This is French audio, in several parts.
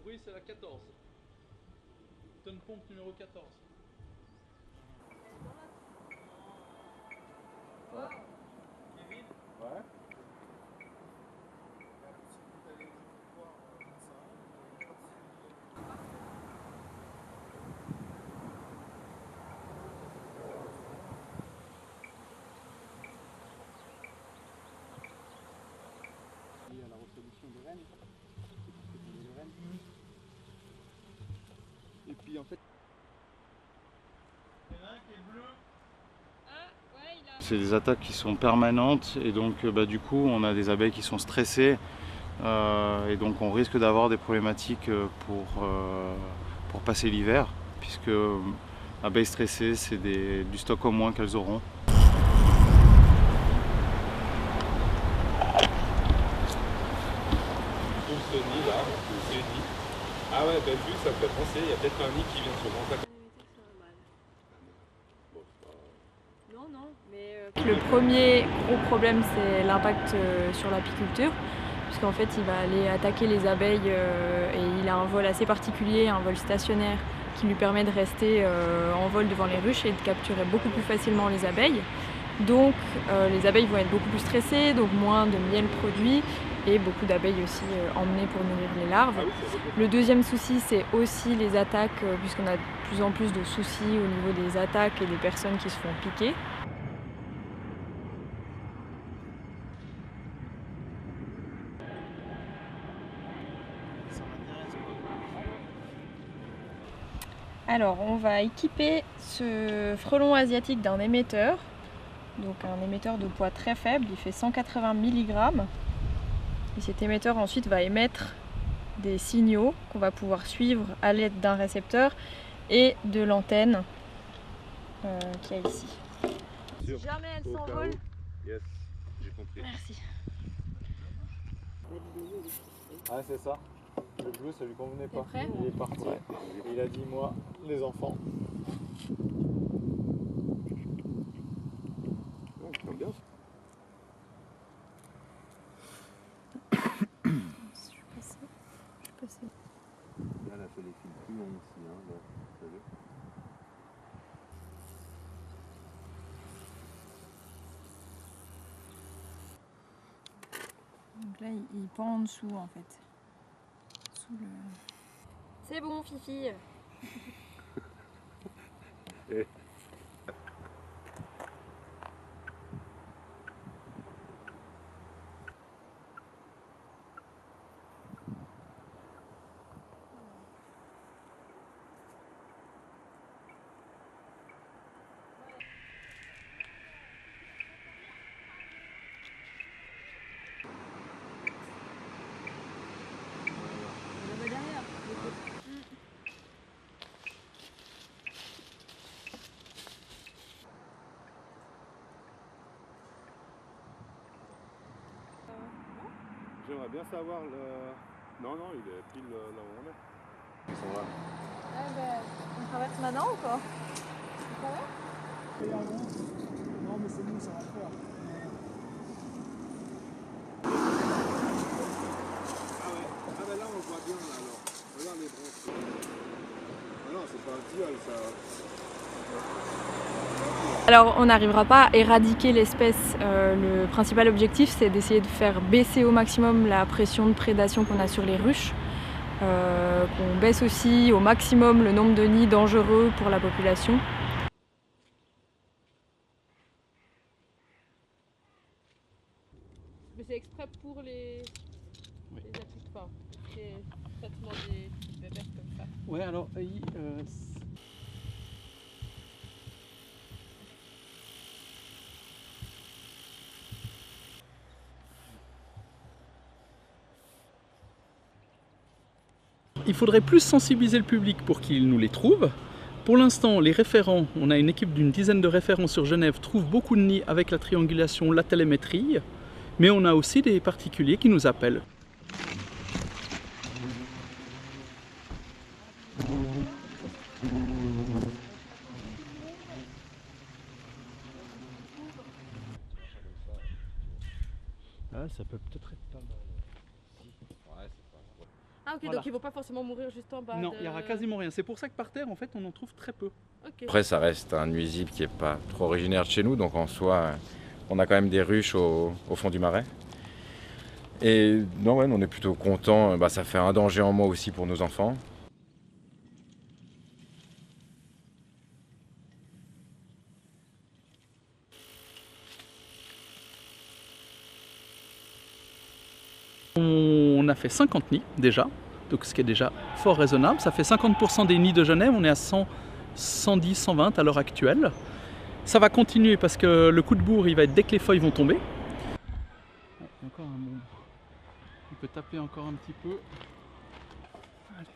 bruit, c'est la 14. Tonne pompe numéro 14. Ouais. Kevin? Ouais. À la resolution des rennes. Et puis en fait. Il y en a un qui est bleu. C'est des attaques qui sont permanentes et donc du coup on a des abeilles qui sont stressées et donc on risque d'avoir des problématiques pour passer l'hiver puisque abeilles stressées c'est du stock en moins qu'elles auront. Ce nid là, ce nid. Ah ouais, ben vu, ça me fait penser, il y a peut-être un nid qui vient sur Grand Lac. Non, non, mais le premier gros problème c'est l'impact sur l'apiculture, puisqu'en fait il va aller attaquer les abeilles et il a un vol assez particulier, un vol stationnaire qui lui permet de rester en vol devant les ruches et de capturer beaucoup plus facilement les abeilles. Donc les abeilles vont être beaucoup plus stressées, donc moins de miel produit et beaucoup d'abeilles aussi emmenées pour nourrir les larves. Le deuxième souci c'est aussi les attaques, puisqu'on a de plus en plus de soucis au niveau des attaques et des personnes qui se font piquer. Alors on va équiper ce frelon asiatique d'un émetteur, donc un émetteur de poids très faible, il fait 180 mg. Et cet émetteur ensuite va émettre des signaux qu'on va pouvoir suivre à l'aide d'un récepteur et de l'antenne qu'il y a ici. Si jamais elle s'envole, yes, j'ai compris. merci. Ah c'est ça, le bleu ça lui convenait pas, prêt il est parti, il a dit moi les enfants. Ouais, j'aime bien. Je suis passée. Là, elle a fait les fils plus longs ici, hein, là, vous savez. Donc là il pend en dessous en fait. Sous le... C'est bon Fifi. J'aimerais bien savoir le... Non, non, il est pile là où on est. Ils sont là. On traverse maintenant ou pas? Non mais c'est bon, ça va le faire. Ah ouais. Ah ben là, on le voit bien, là, alors. Regarde les branches. Ah non, c'est pas un tilleul, ça... Alors on n'arrivera pas à éradiquer l'espèce, le principal objectif c'est d'essayer de faire baisser au maximum la pression de prédation qu'on a sur les ruches, qu'on baisse aussi au maximum le nombre de nids dangereux pour la population. Mais c'est exprès pour les traitements des bébés comme ça. Ouais alors il faudrait plus sensibiliser le public pour qu'il nous les trouve. Pour l'instant, les référents, on a une équipe d'une dizaine de référents sur Genève, trouvent beaucoup de nids avec la triangulation, la télémétrie, mais on a aussi des particuliers qui nous appellent. Ah, ça peut peut-être être pas mal. Ouais, c'est pas... Ah ok, Voilà. donc ils vont pas forcément mourir juste en bas. Non, il n'y aura quasiment rien. C'est pour ça que par terre, en fait, on en trouve très peu. Ok. Après, ça reste un nuisible qui n'est pas trop originaire de chez nous, donc en soi, on a quand même des ruches au fond du marais. Et non, ouais, on est plutôt content. Bah, ça fait un danger en moins aussi pour nos enfants. On a fait 50 nids déjà, donc ce qui est déjà fort raisonnable. Ça fait 50% des nids de Genève, on est à 100, 110, 120 à l'heure actuelle. Ça va continuer parce que le coup de bourre, il va être dès que les feuilles vont tomber. Encore un bon. On peut taper encore un petit peu. Allez.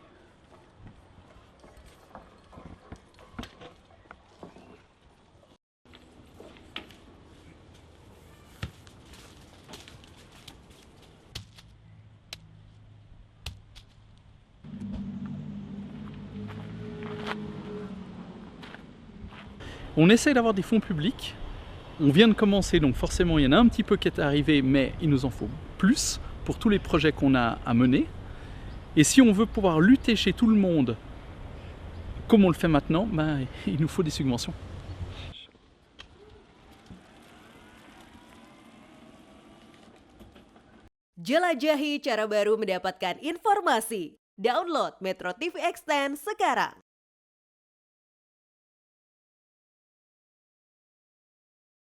On essaie d'avoir des fonds publics. On vient de commencer, donc forcément il y en a un petit peu qui est arrivé, mais il nous en faut plus pour tous les projets qu'on a à mener. Et si on veut pouvoir lutter chez tout le monde, comme on le fait maintenant, ben, il nous faut des subventions. Jelajahi cara baru mendapatkan informasi. Download Metro TV Extend sekarang.